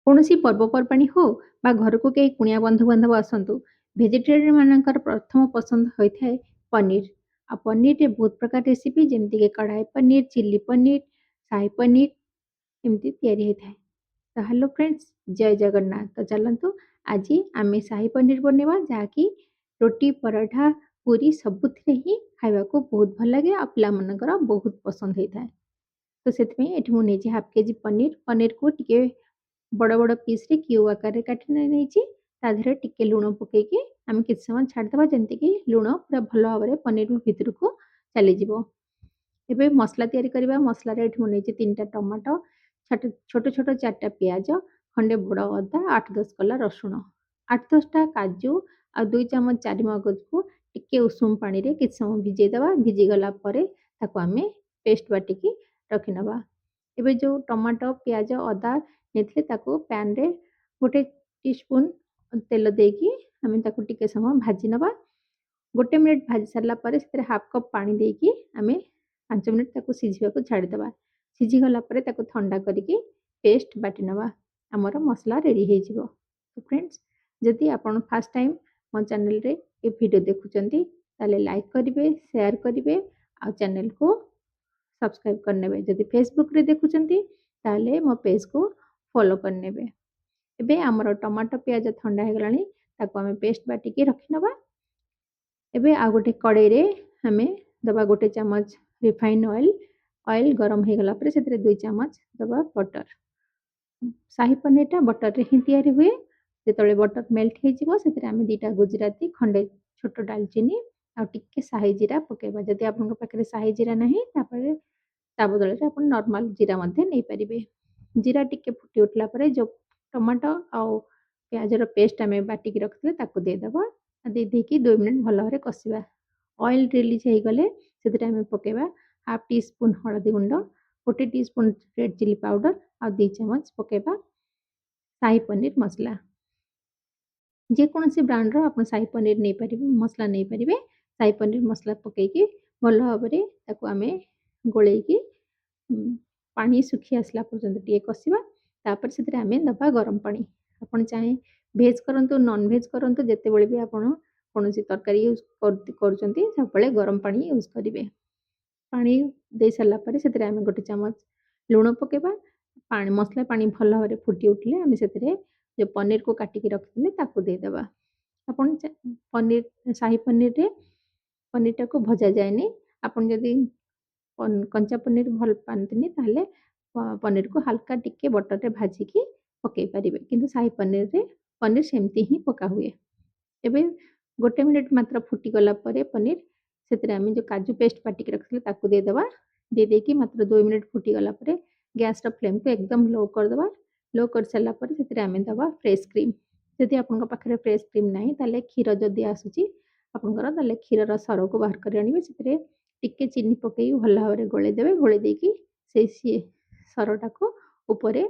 କୌଣସି ପର୍ବପର୍ବାଣୀ ହଉ ବା ଘରକୁ କେହି କୁଣିଆ ବନ୍ଧୁବାନ୍ଧବ ଆସନ୍ତୁ, ଭେଜିଟେରିଆନ୍ ମାନଙ୍କର ପ୍ରଥମ ପସନ୍ଦ ହୋଇଥାଏ ପନିର। ଆଉ ପନିରରେ ବହୁତ ପ୍ରକାର ରେସିପି ଯେମିତିକି କଢ଼ାଇ ପନିର, ଚିଲି ପନିର, ସାହି ପନିର ଏମିତି ତିଆରି ହେଇଥାଏ। ତ ହ୍ୟାଲୋ ଫ୍ରେଣ୍ଡସ୍, ଜୟ ଜଗନ୍ନାଥ। ତ ଚାଲନ୍ତୁ ଆଜି ଆମେ ସାହି ପନିର ବନେଇବା, ଯାହାକି ରୁଟି, ପରଠା, ପୁରୀ ସବୁଥିରେ ହିଁ ଖାଇବାକୁ ବହୁତ ଭଲ ଲାଗେ ଆଉ ପିଲାମାନଙ୍କର ବହୁତ ପସନ୍ଦ ହେଇଥାଏ। ତ ସେଥିପାଇଁ ଏଠି ମୁଁ ନେଇଛି ହାଫ୍ କେଜି ପନିର। ପନିରକୁ ଟିକେ ବଡ଼ ବଡ଼ ପିସ୍‌ରେ କ୍ୟୁବ୍ ଆକାରରେ କାଟି ନେଇଛି। ତା ଦେହରେ ଟିକେ ଲୁଣ ପକେଇକି ଆମେ କିଛି ସମୟ ଛାଡ଼ିଦେବା, ଯେମିତିକି ଲୁଣ ପୁରା ଭଲ ଭାବରେ ପନିର ଭିତରକୁ ଚାଲିଯିବ। ଏବେ ମସଲା ତିଆରି କରିବା। ମସଲାରେ ଏଠି ମୁଁ ନେଇଛି 3ଟା ଟମାଟୋ, ଛୋଟ ଛୋଟ 4ଟା ପିଆଜ, ଖଣ୍ଡେ ବଡ଼ ଅଦା, 8-10 କଲା ରସୁଣ, 8-10ଟା କାଜୁ ଆଉ 2 ଚାମଚ ଚାରିମଗଜକୁ ଟିକେ ଉଷୁମ ପାଣିରେ କିଛି ସମୟ ଭିଜେଇ ଦେବା। ଭିଜିଗଲା ପରେ ତାକୁ ଆମେ ପେଷ୍ଟ ବାଟିକି ରଖିନେବା। ଏବେ ଯେଉଁ ଟମାଟୋ, ପିଆଜ, ଅଦା ନେଇଥିଲେ ତାକୁ ପ୍ୟାନ୍‌ରେ 1 ଟିସ୍ପୁନ୍ ତେଲ ଦେଇକି ଆମେ ତାକୁ ଟିକେ ସମୟ ଭାଜି ନେବା। 1 ମିନିଟ୍ ଭାଜି ସାରିଲା ପରେ ସେଥିରେ ହାଫ୍ କପ୍ ପାଣି ଦେଇକି ଆମେ 5 ମିନିଟ୍ ତାକୁ ସିଝିବାକୁ ଛାଡ଼ିଦେବା। ସିଝିଗଲା ପରେ ତାକୁ ଥଣ୍ଡା କରିକି ପେଷ୍ଟ ବାଟି ନେବା। ଆମର ମସଲା ରେଡ଼ି ହେଇଯିବ। ତ ଫ୍ରେଣ୍ଡସ୍, ଯଦି ଆପଣ ଫାର୍ଷ୍ଟ ଟାଇମ୍ ମୋ ଚ୍ୟାନେଲରେ ଏ ଭିଡ଼ିଓ ଦେଖୁଛନ୍ତି, ତାହେଲେ ଲାଇକ୍ କରିବେ, ସେୟାର କରିବେ ଆଉ ଚ୍ୟାନେଲକୁ ସବସ୍କ୍ରାଇବ୍ କରିନେବେ। ଯଦି ଫେସବୁକରେ ଦେଖୁଛନ୍ତି, ତାହେଲେ ମୋ ପେଜକୁ ଫଲୋ କରିନେବେ। ଏବେ ଆମର ଟମାଟୋ, ପିଆଜ ଥଣ୍ଡା ହେଇଗଲାଣି, ତାକୁ ଆମେ ପେଷ୍ଟ ବାଟିକି ରଖିନେବା। ଏବେ ଆଉ ଗୋଟେ କଡ଼େଇରେ ଆମେ ଦେବା 1 ଚାମଚ ରିଫାଇନ୍ ଅଏଲ୍। ଅଏଲ୍ ଗରମ ହେଇଗଲା ପରେ ସେଥିରେ 2 ଚାମଚ ଦେବା ବଟର। ସାହି ପନିରଟା ବଟରରେ ହିଁ ତିଆରି ହୁଏ। ଯେତେବେଳେ ବଟର ମେଲ୍ଟ ହେଇଯିବ, ସେଥିରେ ଆମେ 2ଟା ଗୁଜୁରାତି, ଖଣ୍ଡେ ଛୋଟ ଡାଲଚିନି ଆଉ ଟିକେ ସାହି ଜିରା ପକେଇବା। ଯଦି ଆପଣଙ୍କ ପାଖରେ ସାହି ଜିରା ନାହିଁ, ତାପରେ ତା ବଦଳରେ ଆପଣ ନର୍ମାଲ ଜିରା ମଧ୍ୟ ନେଇପାରିବେ। ଜିରା ଟିକେ ଫୁଟି ଉଠିଲା ପରେ ଯେଉଁ ଟମାଟୋ ଆଉ ପିଆଜର ପେଷ୍ଟ ଆମେ ବାଟିକି ରଖିଥିଲେ ତାକୁ ଦେଇଦେବା। ଦେଇକି 2 ମିନିଟ୍ ଭଲ ଭାବରେ କଷିବା। ଅଏଲ୍ ରିଲିଜ୍ ହେଇଗଲେ ସେଥିରେ ଆମେ ପକେଇବା ହାଫ୍ ଟିସ୍ପୁନ୍ ହଳଦୀ ଗୁଣ୍ଡ, 1 ଟିସ୍ପୁନ୍ ରେଡ୍ ଚିଲି ପାଉଡର ଆଉ 2 ଚାମଚ ପକେଇବା ସାହି ପନିର ମସଲା। ଯେକୌଣସି ବ୍ରାଣ୍ଡର ଆପଣ ସାହି ପନିର ନେଇପାରିବେ, ମସଲା ନେଇପାରିବେ। ସାହି ପନିର ମସଲା ପକେଇକି ଭଲ ଭାବରେ ତାକୁ ଆମେ ଗୋଳେଇକି ପାଣି ଶୁଖି ଆସିଲା ପର୍ଯ୍ୟନ୍ତ ଟିକେ କଷିବା। ତାପରେ ସେଥିରେ ଆମେ ଦେବା ଗରମ ପାଣି। ଆପଣ ଚାହେଁ ଭେଜ୍ କରନ୍ତୁ, ନନ୍‌ଭେଜ୍ କରନ୍ତୁ, ଯେତେବେଳେ ବି ଆପଣ କୌଣସି ତରକାରୀ ୟୁଜ୍ କରୁଛନ୍ତି, ସବୁବେଳେ ଗରମ ପାଣି ୟୁଜ୍ କରିବେ। ପାଣି ଦେଇସାରିଲା ପରେ ସେଥିରେ ଆମେ 1 ଚାମଚ ଲୁଣ ପକେଇବା। ମସଲା ପାଣି ଭଲ ଭାବରେ ଫୁଟି ଉଠିଲେ ଆମେ ସେଥିରେ ଯେଉଁ ପନିରକୁ କାଟିକି ରଖିଥିଲେ ତାକୁ ଦେଇଦେବା। ଆପଣ ସାହି ପନିରରେ ପନିରଟାକୁ ଭଜା ଯାଏନି। ଆପଣ ଯଦି କଞ୍ଚା ପନିର ଭଲ ପାଆନ୍ତିନି, ତାହେଲେ ପନିରକୁ ହାଲକା ଟିକେ ବଟରରେ ଭାଜିକି ପକେଇ ପାରିବେ। କିନ୍ତୁ ସାହି ପନିରରେ ପନିର ସେମିତି ହିଁ ପକାହୁଏ। ଏବେ 1 ମିନିଟ୍ ମାତ୍ର ଫୁଟିଗଲା ପରେ ପନିର, ସେଥିରେ ଆମେ ଯେଉଁ କାଜୁ ପେଷ୍ଟ ବାଟିକି ରଖିଥିଲେ ତାକୁ ଦେଇଦେବା। ଦେଇକି ମାତ୍ର 2 ମିନିଟ୍ ଫୁଟିଗଲା ପରେ ଗ୍ୟାସ୍‌ର ଫ୍ଲେମ୍‌କୁ ଏକଦମ ଲୋ କରିଦେବା। ଲୋ କରିସାରିଲା ପରେ ସେଥିରେ ଆମେ ଦେବା ଫ୍ରେଶ୍ କ୍ରିମ୍। ଯଦି ଆପଣଙ୍କ ପାଖରେ ଫ୍ରେଶ୍ କ୍ରିମ୍ ନାହିଁ, ତାହେଲେ କ୍ଷୀର ଯଦି ଆସୁଛି ଆପଣଙ୍କର, ତାହେଲେ କ୍ଷୀରର ସରକୁ ବାହାର କରି ଆଣିବେ। ସେଥିରେ ଟିକେ ଚିନି ପକେଇ ଭଲ ଭାବରେ ଗୋଳେଇ ଦେବେ। ଗୋଳେଇ ଦେଇକି ସେଇ ସରଟାକୁ ଉପରେ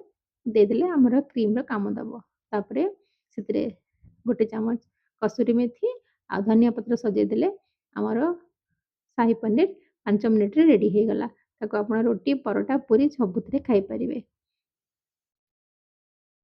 ଦେଇଦେଲେ ଆମର କ୍ରିମ୍‌ର କାମ ଦେବ। ତାପରେ ସେଥିରେ 1 ଚାମଚ କସୁରୀ ମେଥି ଆଉ ଧନିଆ ପତ୍ର ସଜେଇ ଦେଲେ ଆମର ସାହି ପନିର 5 ମିନିଟ୍‌ରେ ରେଡ଼ି ହେଇଗଲା। ତାକୁ ଆପଣ ରୁଟି, ପରଟା, ପୁରୀ ସବୁଥିରେ ଖାଇପାରିବେ।